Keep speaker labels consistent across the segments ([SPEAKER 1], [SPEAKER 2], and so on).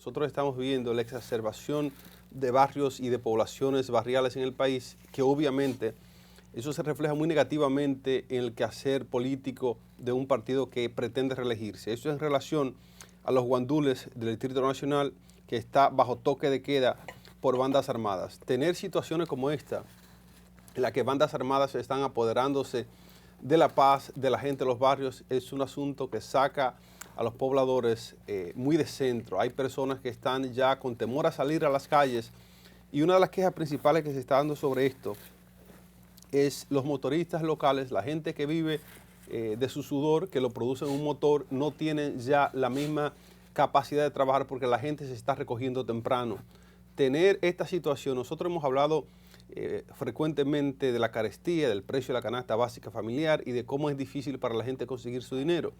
[SPEAKER 1] nosotros estamos viviendo la exacerbación de barrios y de poblaciones barriales en el país, que obviamente eso se refleja muy negativamente en el quehacer político de un partido que pretende reelegirse. Eso en relación a los guandules del Distrito Nacional, que está bajo toque de queda por bandas armadas. Tener situaciones como esta, en la que bandas armadas están apoderándose de la paz de la gente de los barrios, es un asunto que saca a los pobladores muy de centro. Hay personas que están ya con temor a salir a las calles, y una de las quejas principales que se está dando sobre esto es los motoristas locales, la gente que vive de su sudor, que lo produce en un motor, no tienen ya la misma capacidad de trabajar porque la gente se está recogiendo temprano. Tener esta situación, nosotros hemos hablado frecuentemente de la carestía, del precio de la canasta básica familiar y de cómo es difícil para la gente conseguir su dinero.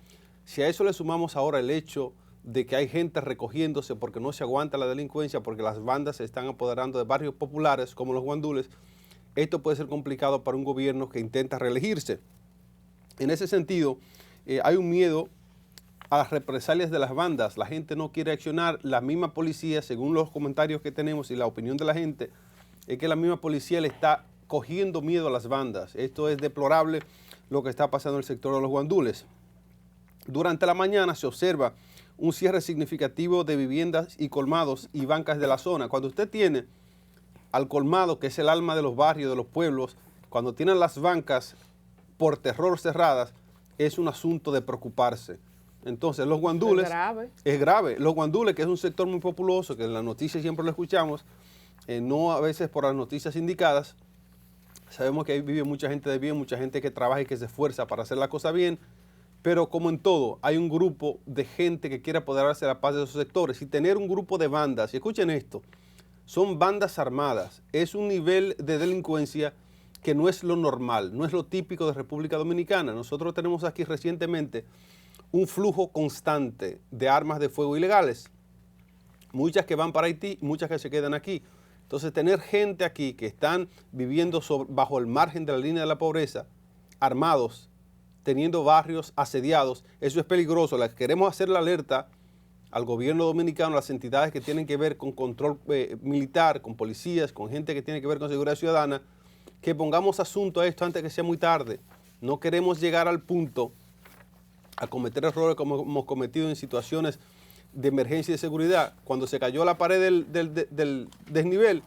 [SPEAKER 1] Si a eso le sumamos ahora el hecho de que hay gente recogiéndose porque no se aguanta la delincuencia, porque las bandas se están apoderando de barrios populares como los guandules, esto puede ser complicado para un gobierno que intenta reelegirse. En ese sentido, hay un miedo a las represalias de las bandas. La gente no quiere accionar. La misma policía, según los comentarios que tenemos y la opinión de la gente, es que la misma policía le está cogiendo miedo a las bandas. Esto es deplorable lo que está pasando en el sector de los guandules. Durante la mañana se observa un cierre significativo de viviendas y colmados y bancas de la zona. Cuando usted tiene al colmado, que es el alma de los barrios, de los pueblos, cuando tienen las bancas por terror cerradas, es un asunto de preocuparse. Entonces, los guandules... Es grave. Los guandules, que es un sector muy populoso, que en las noticias siempre lo escuchamos, no a veces por las noticias indicadas. Sabemos que ahí vive mucha gente de bien, mucha gente que trabaja y que se esfuerza para hacer la cosa bien, pero como en todo, hay un grupo de gente que quiere apoderarse de la paz de esos sectores, y tener un grupo de bandas, y escuchen esto, son bandas armadas, es un nivel de delincuencia que no es lo normal, no es lo típico de República Dominicana. Nosotros tenemos aquí recientemente un flujo constante de armas de fuego ilegales, muchas que van para Haití, muchas que se quedan aquí. Entonces, tener gente aquí que están viviendo bajo el margen de la línea de la pobreza, armados, teniendo barrios asediados, eso es peligroso. Queremos hacer la alerta al gobierno dominicano, a las entidades que tienen que ver con control militar, con policías, con gente que tiene que ver con seguridad ciudadana, que pongamos asunto a esto antes de que sea muy tarde. No queremos llegar al punto a cometer errores como hemos cometido en situaciones de emergencia y de seguridad. Cuando se cayó la pared del desnivel,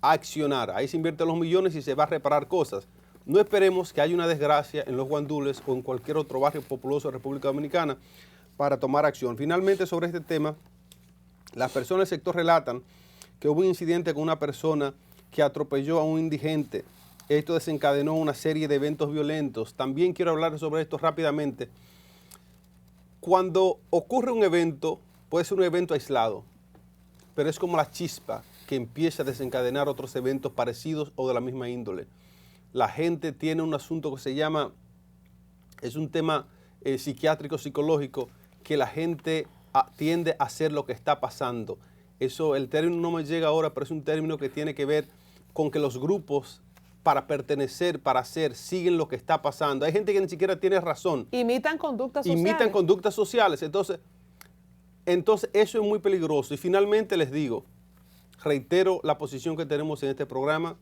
[SPEAKER 1] a accionar. Ahí se invierten los millones y se va a reparar cosas. No esperemos que haya una desgracia en los guandules o en cualquier otro barrio populoso de República Dominicana para tomar acción. Finalmente, sobre este tema, las personas del sector relatan que hubo un incidente con una persona que atropelló a un indigente. Esto desencadenó una serie de eventos violentos. También quiero hablar sobre esto rápidamente. Cuando ocurre un evento, puede ser un evento aislado, pero es como la chispa que empieza a desencadenar otros eventos parecidos o de la misma índole. La gente tiene un asunto que se llama, es un tema psiquiátrico, psicológico, que la gente tiende a hacer lo que está pasando. Eso, el término no me llega ahora, pero es un término que tiene que ver con que los grupos, para pertenecer, para hacer, siguen lo que está pasando. Hay gente que ni siquiera tiene razón.
[SPEAKER 2] Imitan conductas sociales.
[SPEAKER 1] Imitan conductas sociales. Entonces eso es muy peligroso. Y finalmente les digo, reitero la posición que tenemos en este programa.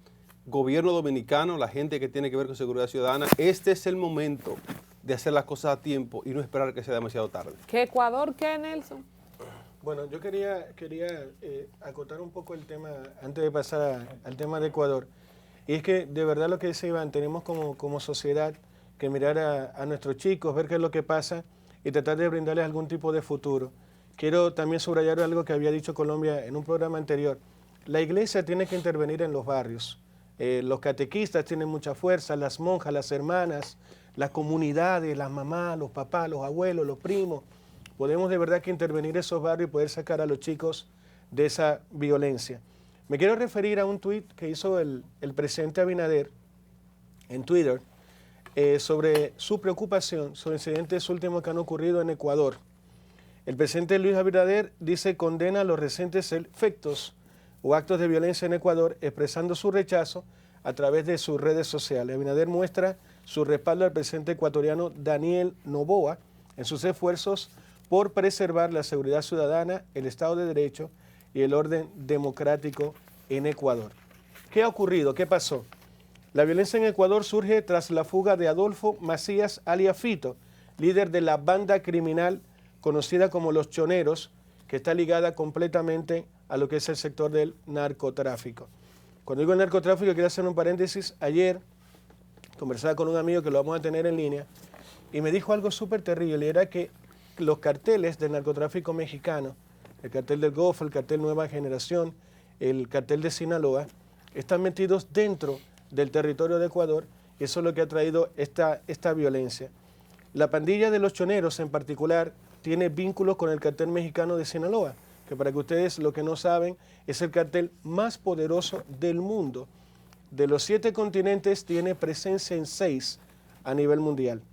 [SPEAKER 1] Gobierno dominicano, la gente que tiene que ver con seguridad ciudadana, este es el momento de hacer las cosas a tiempo y no esperar que sea demasiado tarde.
[SPEAKER 2] ¿Qué Ecuador, qué, Nelson?
[SPEAKER 3] Bueno, yo quería acotar un poco el tema, antes de pasar al tema de Ecuador. Y es que de verdad lo que dice Iván, tenemos como sociedad que mirar a nuestros chicos, ver qué es lo que pasa y tratar de brindarles algún tipo de futuro. Quiero también subrayar algo que había dicho Colombia en un programa anterior. La iglesia tiene que intervenir en los barrios. Los catequistas tienen mucha fuerza, las monjas, las hermanas, las comunidades, las mamás, los papás, los abuelos, los primos. Podemos de verdad que intervenir en esos barrios y poder sacar a los chicos de esa violencia. Me quiero referir a un tuit que hizo el presidente Abinader en Twitter sobre su preocupación sobre incidentes últimos que han ocurrido en Ecuador. El presidente Luis Abinader dice condena los recientes efectos o actos de violencia en Ecuador, expresando su rechazo a través de sus redes sociales. Abinader muestra su respaldo al presidente ecuatoriano Daniel Noboa en sus esfuerzos por preservar la seguridad ciudadana, el Estado de Derecho y el orden democrático en Ecuador. ¿Qué ha ocurrido? ¿Qué pasó? La violencia en Ecuador surge tras la fuga de Adolfo Macías alias Fito, líder de la banda criminal conocida como Los Choneros, que está ligada completamente a lo que es el sector del narcotráfico. Cuando digo narcotráfico, quiero hacer un paréntesis. Ayer conversaba con un amigo que lo vamos a tener en línea y me dijo algo súper terrible, era que los carteles del narcotráfico mexicano, el cartel del Golfo, el cartel Nueva Generación, el cartel de Sinaloa, están metidos dentro del territorio de Ecuador y eso es lo que ha traído esta violencia. La pandilla de Los Choneros en particular tiene vínculos con el cartel mexicano de Sinaloa, que para que ustedes lo que no saben es el cartel más poderoso del mundo. De los 7 continentes tiene presencia en 6 a nivel mundial.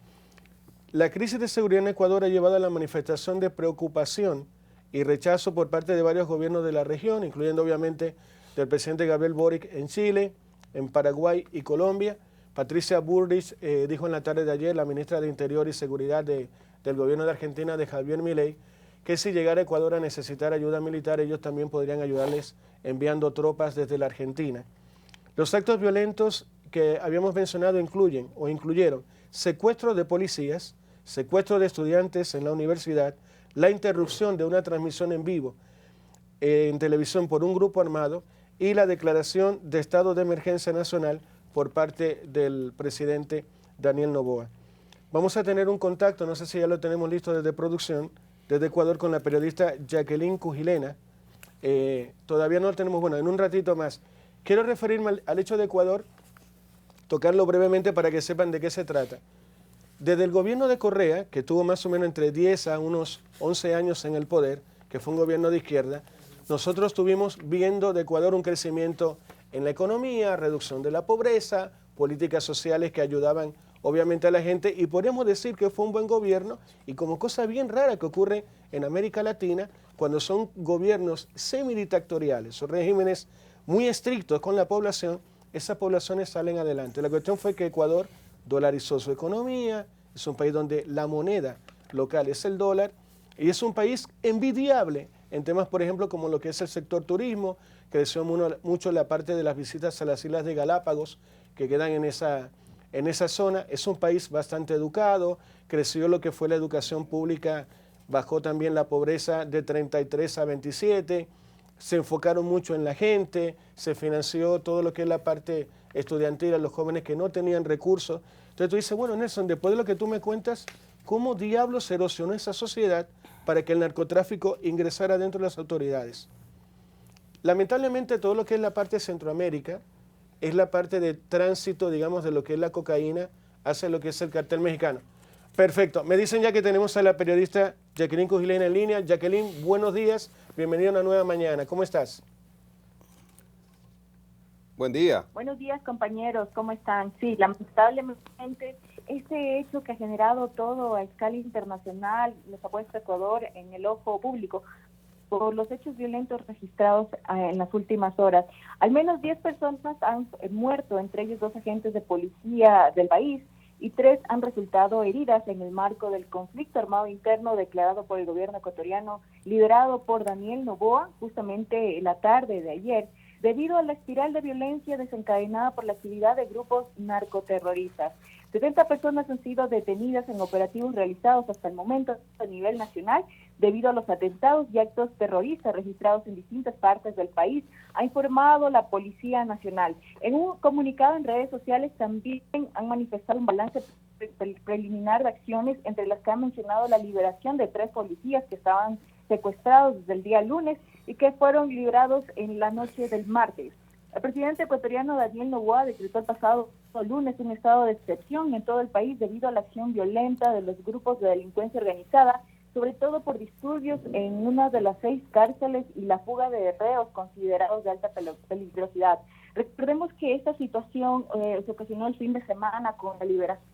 [SPEAKER 3] La crisis de seguridad en Ecuador ha llevado a la manifestación de preocupación y rechazo por parte de varios gobiernos de la región, incluyendo obviamente del presidente Gabriel Boric en Chile, en Paraguay y Colombia. Patricia Bullrich dijo en la tarde de ayer, la ministra de Interior y Seguridad del gobierno de Argentina, de Javier Milei, que si llegara a Ecuador a necesitar ayuda militar, ellos también podrían ayudarles enviando tropas desde la Argentina. Los actos violentos que habíamos mencionado incluyeron secuestro de policías, secuestro de estudiantes en la universidad, la interrupción de una transmisión en vivo en televisión por un grupo armado y la declaración de estado de emergencia nacional por parte del presidente Daniel Noboa. Vamos a tener un contacto, no sé si ya lo tenemos listo desde producción, desde Ecuador con la periodista Jacqueline Cujilena. Todavía no lo tenemos, bueno, en un ratito más. Quiero referirme al hecho de Ecuador, tocarlo brevemente para que sepan de qué se trata. Desde el gobierno de Correa, que tuvo más o menos entre 10 a unos 11 años en el poder, que fue un gobierno de izquierda, nosotros estuvimos viendo de Ecuador un crecimiento en la economía, reducción de la pobreza, políticas sociales que ayudaban obviamente a la gente y podríamos decir que fue un buen gobierno y como cosa bien rara que ocurre en América Latina, cuando son gobiernos semidictatoriales o regímenes muy estrictos con la población, esas poblaciones salen adelante. La cuestión fue que Ecuador dolarizó su economía, es un país donde la moneda local es el dólar y es un país envidiable en temas, por ejemplo, como lo que es el sector turismo, creció mucho la parte de las visitas a las Islas de Galápagos que quedan en esa zona. Es un país bastante educado, creció lo que fue la educación pública, bajó también la pobreza de 33 a 27, se enfocaron mucho en la gente, se financió todo lo que es la parte estudiantil a los jóvenes que no tenían recursos. Entonces tú dices, bueno, Nelson, después de lo que tú me cuentas, ¿cómo diablos se erosionó esa sociedad para que el narcotráfico ingresara dentro de las autoridades? Lamentablemente todo lo que es la parte de Centroamérica es la parte de tránsito, digamos, de lo que es la cocaína hacia lo que es el cartel mexicano. Perfecto. Me dicen ya que tenemos a la periodista Jacqueline Cujilena en línea. Jacqueline, buenos días. Bienvenida a una nueva mañana. ¿Cómo estás?
[SPEAKER 1] Buen día.
[SPEAKER 4] Buenos días, compañeros. ¿Cómo están? Sí, lamentablemente, este hecho que ha generado todo a escala internacional nos ha puesto a Ecuador en el ojo público por los hechos violentos registrados en las últimas horas. Al menos 10 personas han muerto, entre ellos 2 agentes de policía del país, y 3 han resultado heridas en el marco del conflicto armado interno declarado por el gobierno ecuatoriano, liderado por Daniel Noboa, justamente la tarde de ayer, debido a la espiral de violencia desencadenada por la actividad de grupos narcoterroristas. 70 personas han sido detenidas en operativos realizados hasta el momento a nivel nacional debido a los atentados y actos terroristas registrados en distintas partes del país, ha informado la Policía Nacional. En un comunicado en redes sociales también han manifestado un balance preliminar de acciones, entre las que han mencionado la liberación de 3 policías que estaban secuestrados desde el día lunes y que fueron liberados en la noche del martes. El presidente ecuatoriano Daniel Noboa decretó el pasado lunes un estado de excepción en todo el país debido a la acción violenta de los grupos de delincuencia organizada, sobre todo por disturbios en una de las 6 cárceles y la fuga de reos considerados de alta peligrosidad. Recordemos que esta situación se ocasionó el fin de semana con la liberación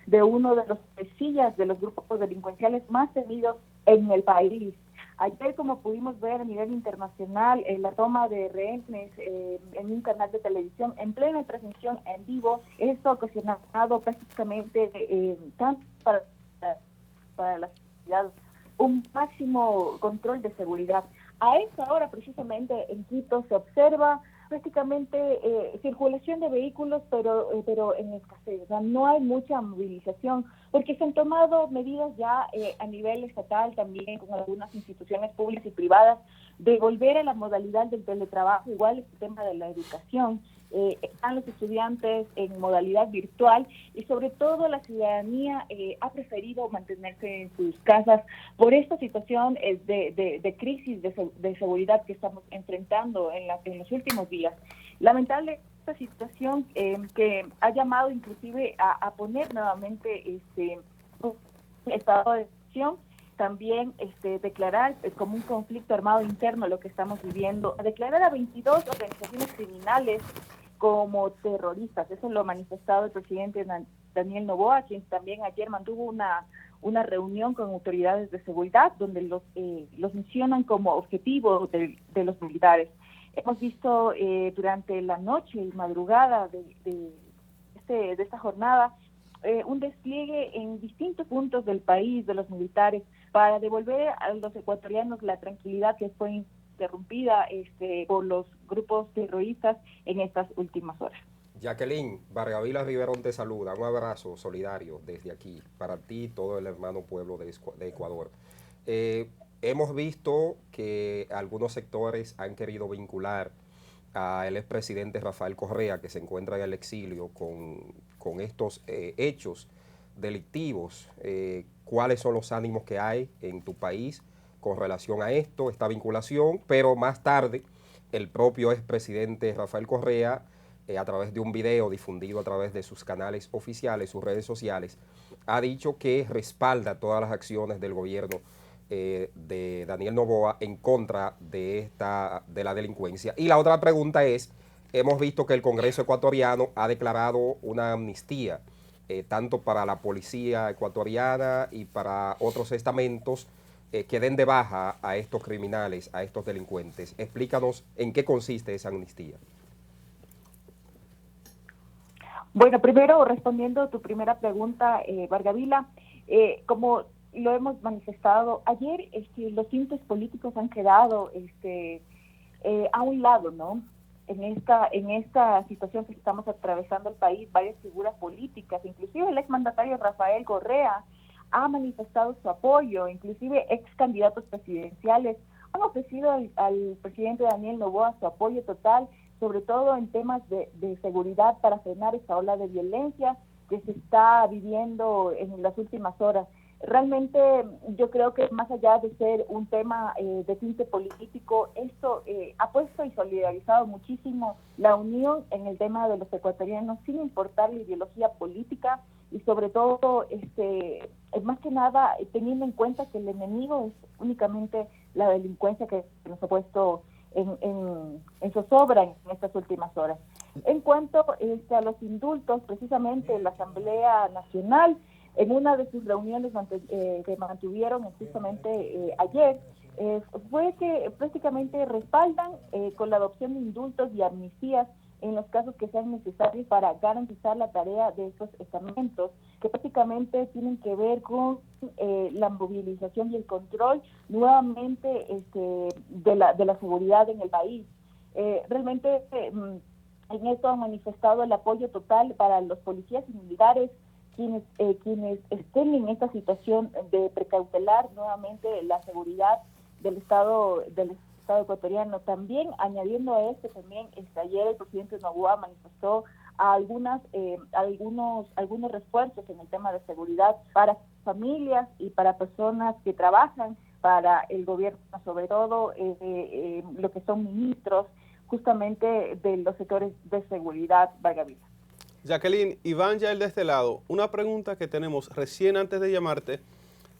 [SPEAKER 4] de uno de los cabecillas de los grupos delincuenciales más temidos en el país. Ayer, como pudimos ver a nivel internacional, la toma de rehenes en un canal de televisión en plena transmisión en vivo, esto ha ocasionado prácticamente tanto para la sociedad un máximo control de seguridad. A esta hora, precisamente, en Quito se observa prácticamente circulación de vehículos, pero en escasez. O sea, no hay mucha movilización, porque se han tomado medidas ya a nivel estatal, también con algunas instituciones públicas y privadas, de volver a la modalidad del teletrabajo, igual el tema de la educación. Están los estudiantes en modalidad virtual y sobre todo la ciudadanía ha mantenerse en sus casas por esta situación de crisis de seguridad que estamos enfrentando en los últimos días. Lamentable esta situación que ha llamado inclusive a poner nuevamente un estado de excepción, también declarar como un conflicto armado interno lo que estamos viviendo, declarar a 22 organizaciones criminales como terroristas. Eso lo ha manifestado el presidente Daniel Noboa, quien también ayer mantuvo una reunión con autoridades de seguridad donde los mencionan como objetivo de los militares. Hemos visto durante la noche y madrugada de esta jornada un despliegue en distintos puntos del país de los militares para devolver a los ecuatorianos la tranquilidad que fue interrumpida por los grupos terroristas en estas últimas horas.
[SPEAKER 5] Jacqueline, Vargavila Riverón te saluda. Un abrazo solidario desde aquí para ti y todo el hermano pueblo de Ecuador. Hemos visto que algunos sectores han querido vincular al expresidente Rafael Correa, que se encuentra en el exilio, con estos hechos delictivos. ¿Cuáles son los ánimos que hay en tu país con relación a esta vinculación? Pero más tarde, el propio expresidente Rafael Correa, a través de un video difundido a través de sus canales oficiales, sus redes sociales, ha dicho que respalda todas las acciones del gobierno de Daniel Noboa en contra de la delincuencia. Y la otra pregunta es, hemos visto que el Congreso ecuatoriano ha declarado una amnistía, tanto para la policía ecuatoriana y para otros estamentos, que den de baja a estos criminales, a estos delincuentes. Explícanos en qué consiste esa amnistía.
[SPEAKER 4] Bueno, primero respondiendo a tu primera pregunta, Vargavila, como lo hemos manifestado ayer, los tintes políticos han quedado a un lado, ¿no? En esta situación que estamos atravesando el país, varias figuras políticas, inclusive el exmandatario Rafael Correa ha manifestado su apoyo, inclusive ex candidatos presidenciales han ofrecido al presidente Daniel Noboa su apoyo total, sobre todo en temas de seguridad para frenar esta ola de violencia que se está viviendo en las últimas horas. Realmente yo creo que más allá de ser un tema de tinte político, esto ha puesto y solidarizado muchísimo la unión en el tema de los ecuatorianos sin importar la ideología política y sobre todo más que nada teniendo en cuenta que el enemigo es únicamente la delincuencia que nos ha puesto en zozobra en estas últimas horas. En cuanto a los indultos, precisamente la Asamblea Nacional, en una de sus reuniones que mantuvieron justamente ayer, fue que prácticamente respaldan con la adopción de indultos y amnistías en los casos que sean necesarios para garantizar la tarea de estos estamentos, que prácticamente tienen que ver con la movilización y el control nuevamente de la seguridad en el país. Realmente en esto han manifestado el apoyo total para los policías y militares, quienes estén en esta situación de precautelar nuevamente la seguridad del Estado ecuatoriano. También, añadiendo a esto, también ayer el presidente Noboa manifestó algunos refuerzos en el tema de seguridad para familias y para personas que trabajan para el gobierno, sobre todo lo que son ministros justamente de los sectores de seguridad, Vargavila.
[SPEAKER 1] Jacqueline, Iván Yael de este lado, una pregunta que tenemos recién antes de llamarte.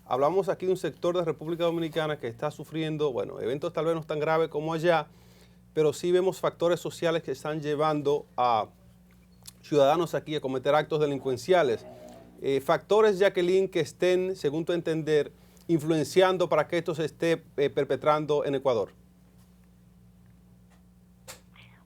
[SPEAKER 1] Hablamos aquí de un sector de República Dominicana que está sufriendo, bueno, eventos tal vez no tan graves como allá, pero sí vemos factores sociales que están llevando a ciudadanos aquí a cometer actos delincuenciales. Factores, Jacqueline, que estén, según tu entender, influenciando para que esto se esté perpetrando en Ecuador.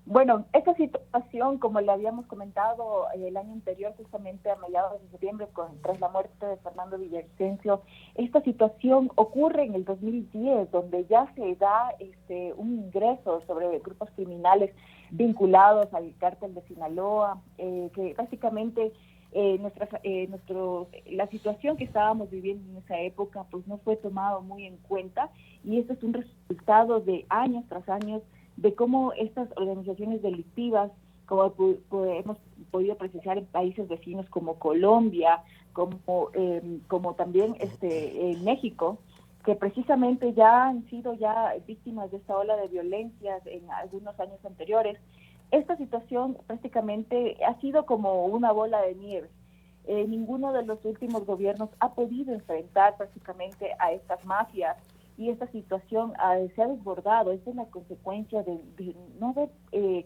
[SPEAKER 4] Bueno, esta situación, como le habíamos comentado el año anterior, justamente a mediados de septiembre, tras la muerte de Fernando Villavicencio, esta situación ocurre en el 2010, donde ya se da un ingreso sobre grupos criminales vinculados al cártel de Sinaloa, que básicamente la situación que estábamos viviendo en esa época pues no fue tomado muy en cuenta, y esto es un resultado de años tras años de cómo estas organizaciones delictivas, como hemos podido precisar en países vecinos como Colombia, como también en México, que precisamente ya han sido ya víctimas de esta ola de violencias en algunos años anteriores. Esta situación prácticamente ha sido como una bola de nieve. Ninguno de los últimos gobiernos ha podido enfrentar prácticamente a estas mafias, y esta situación se ha desbordado. Esta es la consecuencia de no haber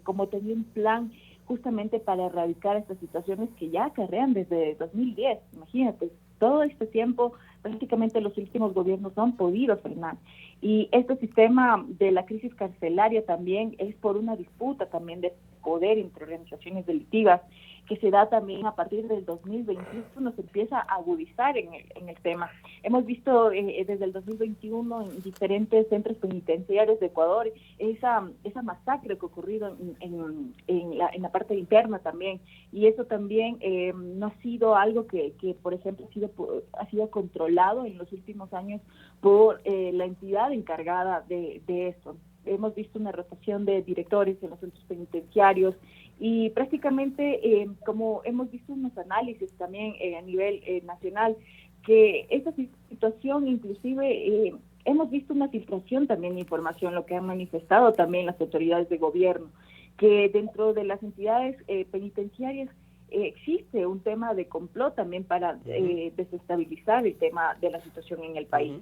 [SPEAKER 4] como tenido un plan justamente para erradicar estas situaciones que ya acarrean desde 2010. Imagínate, todo este tiempo prácticamente los últimos gobiernos no han podido frenar. Y este sistema de la crisis carcelaria también es por una disputa también de poder entre organizaciones delictivas, que se da también a partir del 2021, se empieza a agudizar en el tema. Hemos visto desde el 2021 en diferentes centros penitenciarios de Ecuador esa masacre que ha ocurrido en la parte interna también, y eso también no ha sido algo que por ejemplo ha sido controlado en los últimos años por la entidad encargada de esto. Hemos visto una rotación de directores en los centros penitenciarios, y prácticamente como hemos visto unos análisis también a nivel nacional, que esta situación inclusive hemos visto una filtración también de información, lo que han manifestado también las autoridades de gobierno, que dentro de las entidades penitenciarias existe un tema de complot también para desestabilizar el tema de la situación en el país.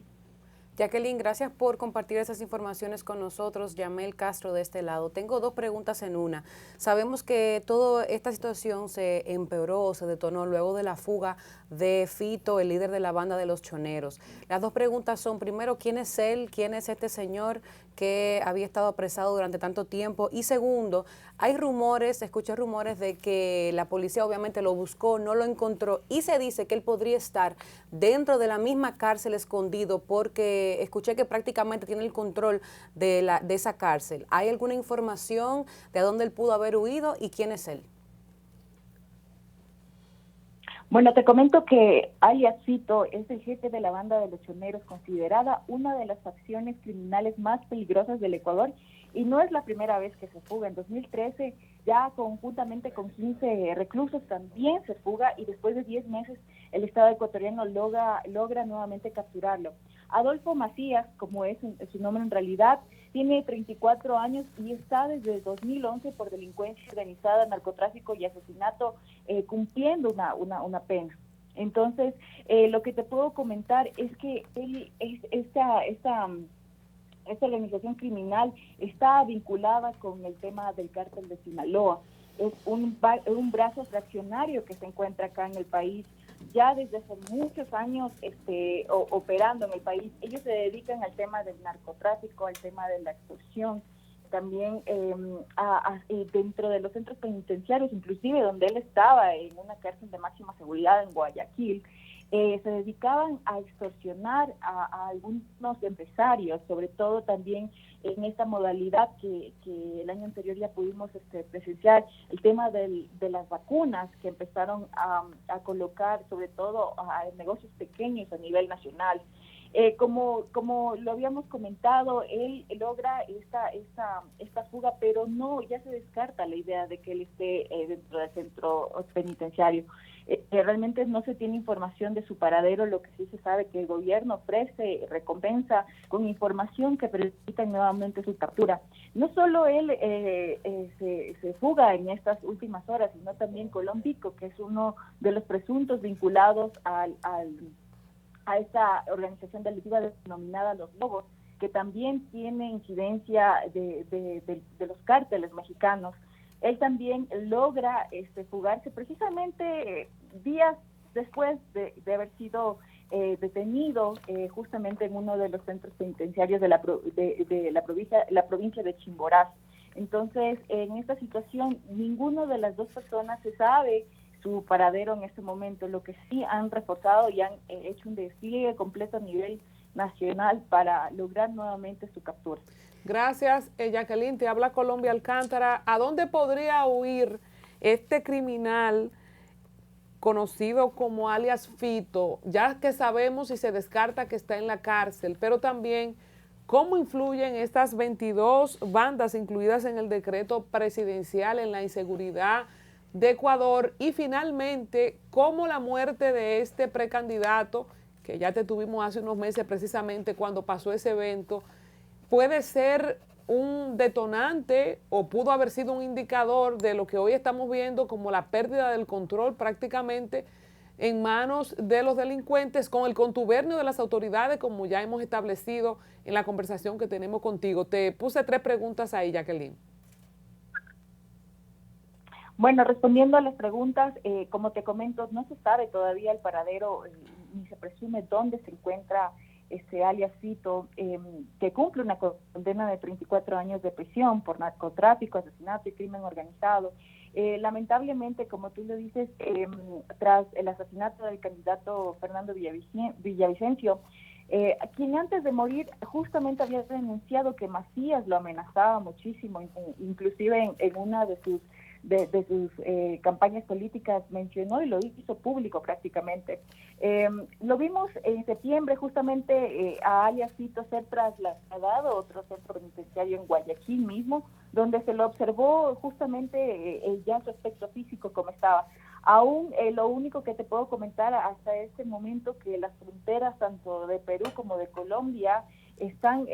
[SPEAKER 6] Jacqueline, gracias por compartir esas informaciones con nosotros. Yamel Castro de este lado. Tengo dos preguntas en una. Sabemos que toda esta situación se empeoró o se detonó luego de la fuga de Fito, el líder de la banda de los Choneros. Las dos preguntas son, primero, ¿quién es él? ¿Quién es este señor que había estado apresado durante tanto tiempo? Y segundo, hay rumores, escuché rumores de que la policía obviamente lo buscó, no lo encontró, y se dice que él podría estar dentro de la misma cárcel escondido, porque escuché que prácticamente tiene el control de esa cárcel. ¿Hay alguna información de dónde él pudo haber huido y quién es él?
[SPEAKER 4] Bueno, te comento que alias Fito es el jefe de la banda de los Choneros, considerada una de las facciones criminales más peligrosas del Ecuador, y no es la primera vez que se fuga. En 2013, ya conjuntamente con 15 reclusos, también se fuga, y después de 10 meses el Estado ecuatoriano logra nuevamente capturarlo. Adolfo Macías, como es su nombre en realidad, tiene 34 años y está desde 2011 por delincuencia organizada, narcotráfico y asesinato, cumpliendo una pena. Entonces, lo que te puedo comentar es que esta organización criminal está vinculada con el tema del cártel de Sinaloa. Es un brazo fraccionario que se encuentra acá en el país ya desde hace muchos años operando en el país. Ellos se dedican al tema del narcotráfico, al tema de la extorsión, también dentro de los centros penitenciarios, inclusive donde él estaba en una cárcel de máxima seguridad en Guayaquil, se dedicaban a extorsionar a algunos empresarios, sobre todo también en esta modalidad que el año anterior ya pudimos presenciar, el tema de las vacunas que empezaron a colocar sobre todo a negocios pequeños a nivel nacional. Como lo habíamos comentado, él logra esta fuga, pero no, ya se descarta la idea de que él esté dentro del centro penitenciario. Realmente no se tiene información de su paradero. Lo que sí se sabe que el gobierno ofrece recompensa con información que permita nuevamente su captura. No solo él se fuga en estas últimas horas, sino también Colón Vico, que es uno de los presuntos vinculados a esta organización delictiva denominada Los Lobos, que también tiene incidencia de los cárteles mexicanos. Él también logra fugarse precisamente días después de haber sido detenido justamente en uno de los centros penitenciarios de la provincia de Chimborazo. Entonces, en esta situación, ninguno de las dos personas se sabe su paradero en este momento. Lo que sí han reforzado y han hecho un despliegue completo a nivel nacional para lograr nuevamente su captura.
[SPEAKER 2] Gracias, Jacqueline. Te habla Colombia Alcántara. ¿A dónde podría huir este criminal conocido como alias Fito? Ya que sabemos y se descarta que está en la cárcel, pero también cómo influyen estas 22 bandas incluidas en el decreto presidencial en la inseguridad de Ecuador, y finalmente cómo la muerte de este precandidato, que ya te tuvimos hace unos meses precisamente cuando pasó ese evento, puede ser un detonante o pudo haber sido un indicador de lo que hoy estamos viendo como la pérdida del control prácticamente en manos de los delincuentes, con el contubernio de las autoridades, como ya hemos establecido en la conversación que tenemos contigo. Te puse 3 preguntas ahí, Jacqueline.
[SPEAKER 4] Bueno, respondiendo a las preguntas, como te comento, no se sabe todavía el paradero, ni se presume dónde se encuentra alias Fito, que cumple una condena de 34 años de prisión por narcotráfico, asesinato y crimen organizado. Lamentablemente, como tú lo dices, tras el asesinato del candidato Fernando Villavicencio, quien antes de morir justamente había denunciado que Macías lo amenazaba muchísimo, inclusive en una de sus campañas políticas mencionó y lo hizo público prácticamente. Lo vimos en septiembre justamente a alias Fito ser trasladado a otro centro penitenciario en Guayaquil mismo, donde se lo observó justamente ya su aspecto físico como estaba. Aún lo único que te puedo comentar hasta este momento, que las fronteras tanto de Perú como de Colombia están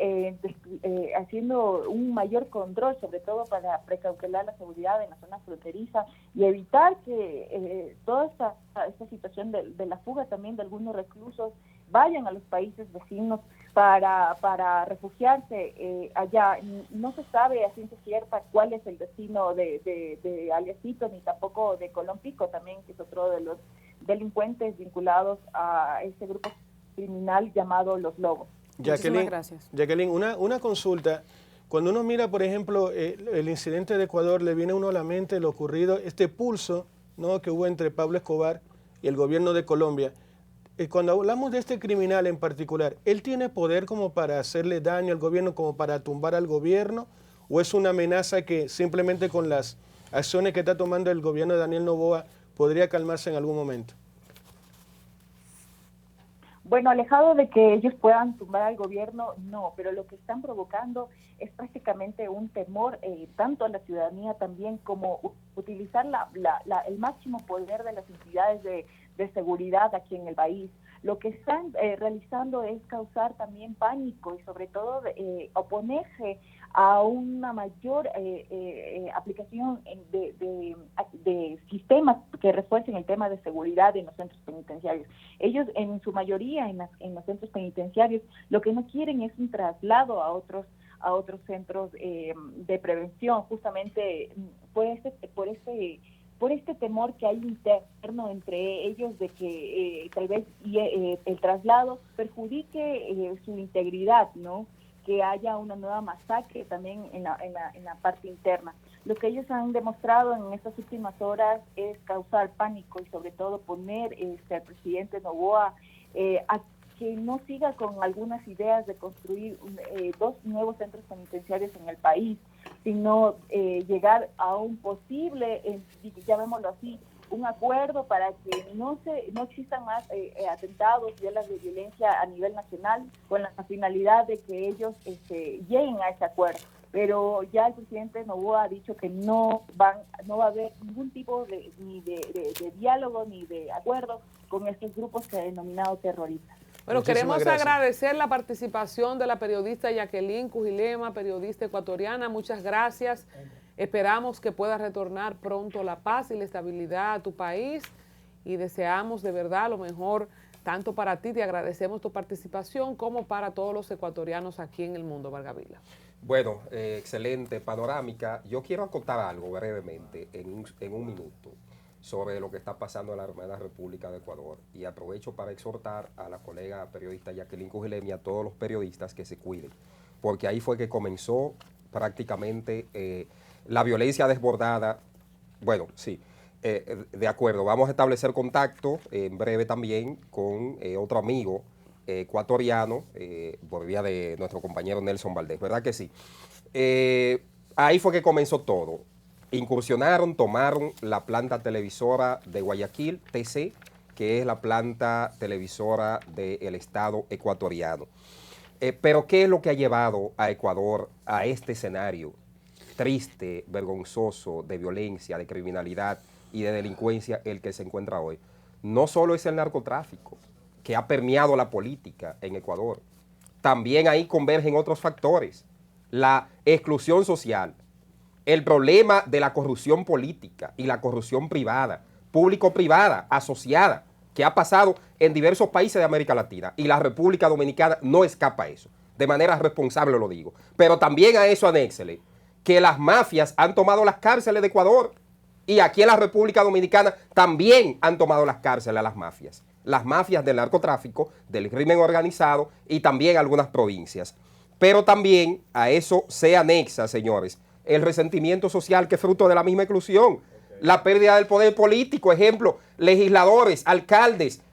[SPEAKER 4] haciendo un mayor control, sobre todo para precautelar la seguridad en la zona fronteriza y evitar que toda esta situación de la fuga también de algunos reclusos vayan a los países vecinos para refugiarse allá. No se sabe a ciencia cierta cuál es el destino de alias Fito, ni tampoco de Colón Pico también, que es otro de los delincuentes vinculados a este grupo criminal llamado Los Lobos.
[SPEAKER 3] Jacqueline,
[SPEAKER 6] gracias.
[SPEAKER 3] Jacqueline, una consulta. Cuando uno mira, por ejemplo, el incidente de Ecuador, le viene a uno a la mente lo ocurrido, este pulso, ¿no?, que hubo entre Pablo Escobar y el gobierno de Colombia. Cuando hablamos de este criminal en particular, ¿él tiene poder como para hacerle daño al gobierno, como para tumbar al gobierno? ¿O es una amenaza que simplemente con las acciones que está tomando el gobierno de Daniel Noboa podría calmarse en algún momento?
[SPEAKER 4] Bueno, alejado de que ellos puedan tumbar al gobierno, no, pero lo que están provocando es prácticamente un temor tanto a la ciudadanía también como utilizar el máximo poder de las entidades de seguridad aquí en el país. Lo que están realizando es causar también pánico y sobre todo oponerse a una mayor aplicación de sistemas que refuercen el tema de seguridad en los centros penitenciarios. Ellos en su mayoría en los centros penitenciarios lo que no quieren es un traslado a otros centros de prevención, justamente por este temor que hay interno entre ellos de que tal vez el traslado perjudique su integridad, ¿no? Que haya una nueva masacre también en la parte interna. Lo que ellos han demostrado en estas últimas horas es causar pánico y sobre todo poner al presidente Noboa a que no siga con algunas ideas de construir 2 nuevos centros penitenciarios en el país, sino llegar a un posible, llamémoslo así, un acuerdo para que no existan más atentados y olas de violencia a nivel nacional, con la finalidad de que ellos lleguen a ese acuerdo. Pero ya el presidente Noboa ha dicho que no va a haber ningún tipo de diálogo ni de acuerdo con estos grupos que ha denominado terroristas.
[SPEAKER 2] Bueno,
[SPEAKER 3] Muchísimas
[SPEAKER 2] queremos
[SPEAKER 3] gracias.
[SPEAKER 2] agradecer la participación de la periodista Jacqueline Cujilema, periodista ecuatoriana. Muchas gracias. Esperamos que pueda retornar pronto la paz y la estabilidad a tu país y deseamos de verdad lo mejor tanto para ti, te agradecemos tu participación, como para todos los ecuatorianos aquí en el mundo, Vargavila.
[SPEAKER 5] Bueno, excelente panorámica. Yo quiero acotar algo brevemente en un minuto sobre lo que está pasando en la hermana República de Ecuador, y aprovecho para exhortar a la colega periodista Jacqueline Cujilema y a todos los periodistas que se cuiden, porque ahí fue que comenzó prácticamente la violencia desbordada. Bueno, sí, de acuerdo, vamos a establecer contacto en breve también con otro amigo ecuatoriano, por vía de nuestro compañero Nelson Valdés, ¿verdad que sí? Ahí fue que comenzó todo. Incursionaron, tomaron la planta televisora de Guayaquil, TC, que es la planta televisora del Estado ecuatoriano. Pero ¿qué es lo que ha llevado a Ecuador a este escenario triste, vergonzoso, de violencia, de criminalidad y de delincuencia el que se encuentra hoy? No solo es el narcotráfico, que ha permeado la política en Ecuador. También ahí convergen otros factores. La exclusión social, el problema de la corrupción política y la corrupción privada, público-privada, asociada, que ha pasado en diversos países de América Latina, y la República Dominicana no escapa a eso. De manera responsable lo digo. Pero también a eso anéxele que las mafias han tomado las cárceles de Ecuador, y aquí en la República Dominicana también han tomado las cárceles a las mafias del narcotráfico, del crimen organizado y también algunas provincias. Pero también a eso se anexa, señores, el resentimiento social que es fruto de la misma exclusión, la pérdida del poder político, ejemplo, legisladores, alcaldes,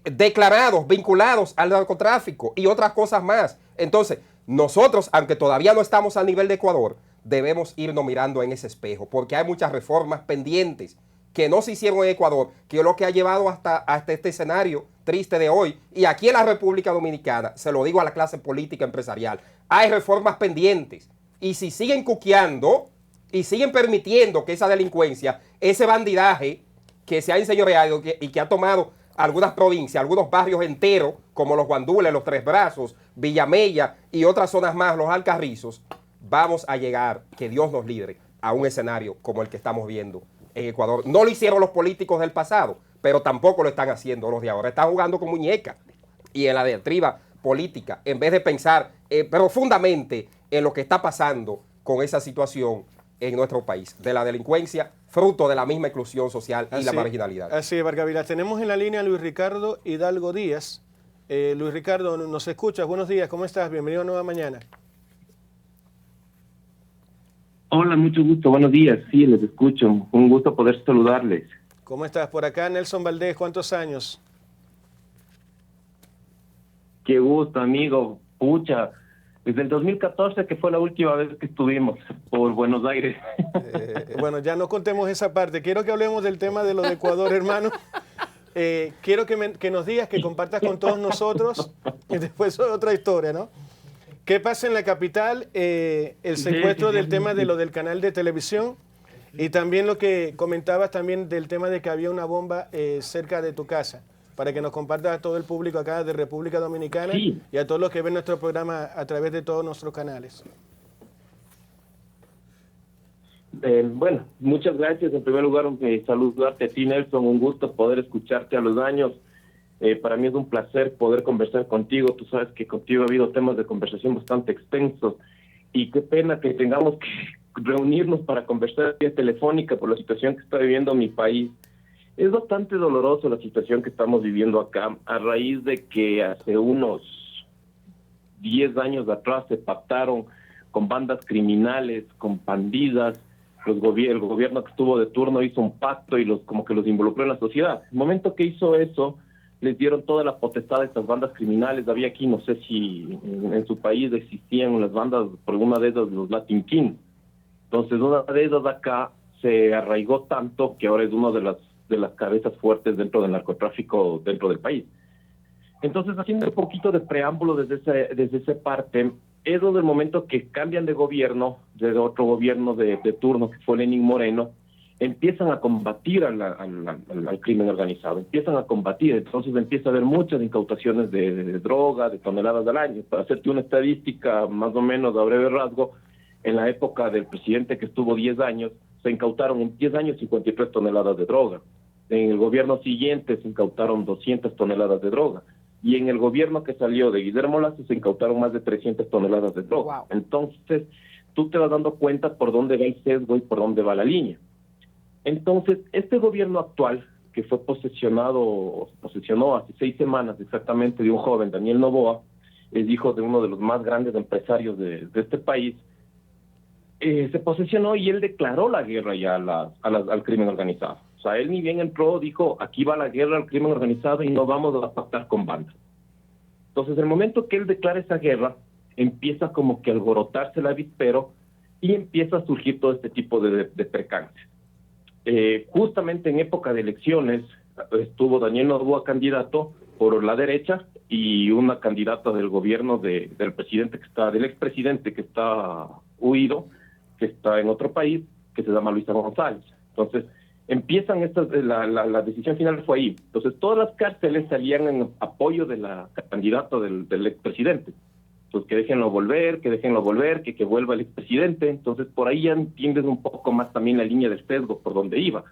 [SPEAKER 5] declarados, vinculados al narcotráfico y otras cosas más. Entonces, nosotros, aunque todavía no estamos al nivel de Ecuador, debemos irnos mirando en ese espejo, porque hay muchas reformas pendientes que no se hicieron en Ecuador, que es lo que ha llevado hasta este escenario triste de hoy. Y aquí en la República Dominicana, se lo digo a la clase política empresarial, hay reformas pendientes. Y si siguen cuqueando y siguen permitiendo que esa delincuencia, ese bandidaje que se ha enseñoreado y que ha tomado algunas provincias, algunos barrios enteros, como los Guandules, los Tres Brazos, Villamella y otras zonas más, los Alcarrizos, vamos a llegar, que Dios nos libre, a un escenario como el que estamos viendo en Ecuador. No lo hicieron los políticos del pasado, pero tampoco lo están haciendo los de ahora. Están jugando con muñeca. Y en la diatriba política, en vez de pensar profundamente en lo que está pasando con esa situación en nuestro país, de la delincuencia, fruto de la misma exclusión social y la marginalidad.
[SPEAKER 3] Así es, Vargas. Tenemos en la línea a Luis Ricardo Hidalgo Díaz. Luis Ricardo, ¿nos escuchas? Buenos días, ¿cómo estás? Bienvenido a Nueva Mañana.
[SPEAKER 7] Hola, mucho gusto, buenos días, sí, les escucho, un gusto poder saludarles.
[SPEAKER 3] ¿Cómo estás? Por acá, Nelson Valdés, ¿cuántos años?
[SPEAKER 7] Qué gusto, amigo, pucha, desde el 2014, que fue la última vez que estuvimos por Buenos Aires.
[SPEAKER 3] Bueno, ya no contemos esa parte, quiero que hablemos del tema de lo de Ecuador, hermano. Quiero que nos digas, que compartas con todos nosotros, y después otra historia, ¿no? ¿Qué pasa en la capital? El secuestro del tema de lo del canal de televisión, y también lo que comentabas también del tema de que había una bomba cerca de tu casa, para que nos compartas a todo el público acá de República Dominicana y a todos los que ven nuestro programa a través de todos nuestros canales.
[SPEAKER 7] Bueno, muchas gracias. En primer lugar, saludarte a ti, Nelson, un gusto poder escucharte a los años. Para mí es un placer poder conversar contigo. Tú sabes que contigo ha habido temas de conversación bastante extensos, y qué pena que tengamos que reunirnos para conversar vía telefónica por la situación que está viviendo mi país. Es bastante doloroso la situación que estamos viviendo acá, a raíz de que hace unos 10 años atrás se pactaron con bandas criminales, con bandidas. El gobierno que estuvo de turno hizo un pacto y como que los involucró en la sociedad. El momento que hizo eso, les dieron toda la potestad a estas bandas criminales. Había aquí, no sé si en su país existían las bandas, por una de esas, los Latin Kings. Entonces, una de esas acá se arraigó tanto que ahora es una de las cabezas fuertes dentro del narcotráfico dentro del país. Entonces, haciendo un poquito de preámbulo desde esa parte, es donde el momento que cambian de gobierno, de otro gobierno de turno, que fue Lenín Moreno, empiezan a combatir al crimen organizado, empiezan a combatir. Entonces empieza a haber muchas incautaciones de droga, de toneladas al año. Para hacerte una estadística más o menos a breve rasgo, en la época del presidente que estuvo 10 años, se incautaron en 10 años 53 toneladas de droga. En el gobierno siguiente se incautaron 200 toneladas de droga. Y en el gobierno que salió de Guillermo Lazo se incautaron más de 300 toneladas de droga. Wow. Entonces, tú te vas dando cuenta por dónde va el sesgo y por dónde va la línea. Entonces, este gobierno actual, que posesionó hace 6 semanas exactamente de un joven, Daniel Noboa, es hijo de uno de los más grandes empresarios de este país, se posesionó y él declaró la guerra ya al crimen organizado. O sea, él ni bien entró, dijo, aquí va la guerra al crimen organizado y no vamos a pactar con bandas. Entonces, el momento que él declara esa guerra, empieza como que a alborotarse el avispero y empieza a surgir todo este tipo de percances. Justamente en época de elecciones estuvo Daniel Noboa candidato por la derecha y una candidata del gobierno del expresidente que está huido, que está en otro país, que se llama Luisa González. Entonces, empiezan la decisión final fue ahí. Entonces, todas las cárceles salían en apoyo de la candidata del expresidente. Entonces, que déjenlo volver, que vuelva el expresidente. Entonces, por ahí ya entiendes un poco más también la línea del sesgo por donde iba.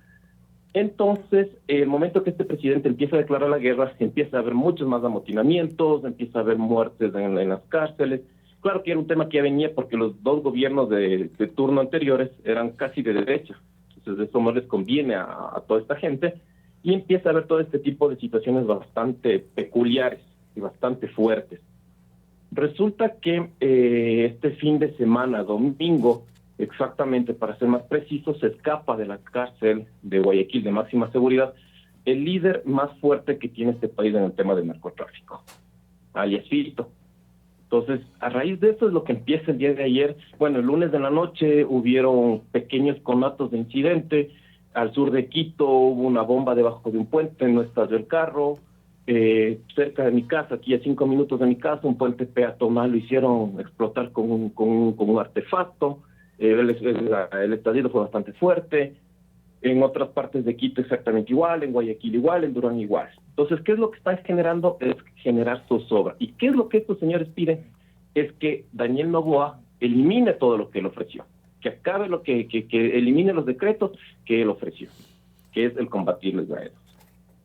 [SPEAKER 7] Entonces, el momento que este presidente empieza a declarar la guerra, empieza a haber muchos más amotinamientos, empieza a haber muertes en las cárceles. Claro que era un tema que ya venía porque los dos gobiernos de turno anteriores eran casi de derecha. Entonces, eso no les conviene a toda esta gente. Y empieza a haber todo este tipo de situaciones bastante peculiares y bastante fuertes. Resulta que este fin de semana, domingo, exactamente, para ser más preciso, se escapa de la cárcel de Guayaquil de máxima seguridad el líder más fuerte que tiene este país en el tema del narcotráfico, alias Fito. Entonces, a raíz de eso es lo que empieza el día de ayer. Bueno, el lunes de la noche hubieron pequeños conatos de incidente. Al sur de Quito hubo una bomba debajo de un puente, no estalló el carro. Cerca de mi casa, aquí a 5 minutos de mi casa, un puente peatonal lo hicieron explotar con un artefacto. El estallido fue bastante fuerte. En otras partes de Quito exactamente igual, en Guayaquil igual, en Durán igual. Entonces, ¿qué es lo que están generando? Es generar zozobra. ¿Y qué es lo que estos señores piden? Es que Daniel Noboa elimine todo lo que él ofreció, que acabe que elimine los decretos que él ofreció, que es el combatirles a ellos.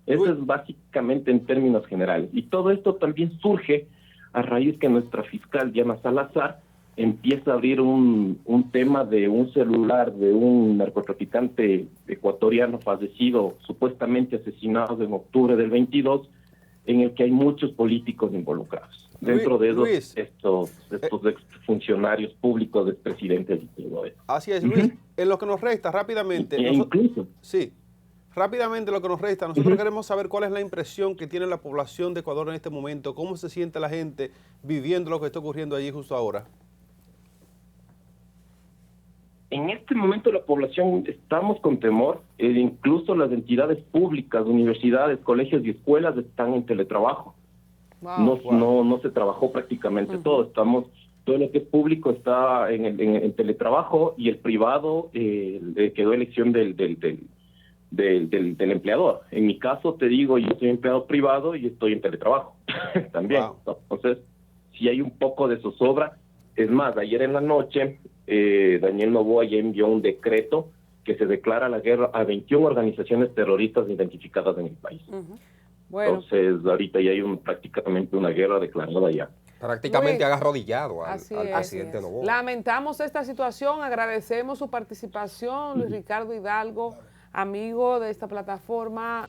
[SPEAKER 7] Eso es básicamente en términos generales. Y todo esto también surge a raíz que nuestra fiscal Diana Salazar empieza a abrir un tema de un celular de un narcotraficante ecuatoriano fallecido, supuestamente asesinado en octubre del 22, en el que hay muchos políticos involucrados. Dentro de esos, estos exfuncionarios públicos, expresidentes y todo eso.
[SPEAKER 1] Así es, Luis. En lo que nos resta, rápidamente.
[SPEAKER 7] Incluso.
[SPEAKER 1] Sí. Rápidamente lo que nos resta, nosotros queremos saber cuál es la impresión que tiene la población de Ecuador en este momento, cómo se siente la gente viviendo lo que está ocurriendo allí justo ahora.
[SPEAKER 7] En este momento la población estamos con temor, incluso las entidades públicas, universidades, colegios y escuelas están en teletrabajo. No se trabajó prácticamente todo, todo lo que es público está en teletrabajo y el privado quedó elección del empleador. En mi caso, te digo, yo soy empleado privado y estoy en teletrabajo también. Entonces, si hay un poco de zozobra. Es más, ayer en la noche, Daniel Noboa ya envió un decreto que se declara la guerra a 21 organizaciones terroristas identificadas en el país. Bueno. Entonces, ahorita ya hay prácticamente una guerra declarada ya.
[SPEAKER 5] Prácticamente ha arrodillado al presidente Noboa.
[SPEAKER 2] Lamentamos esta situación, agradecemos su participación, Luis Ricardo Hidalgo, amigo de esta plataforma.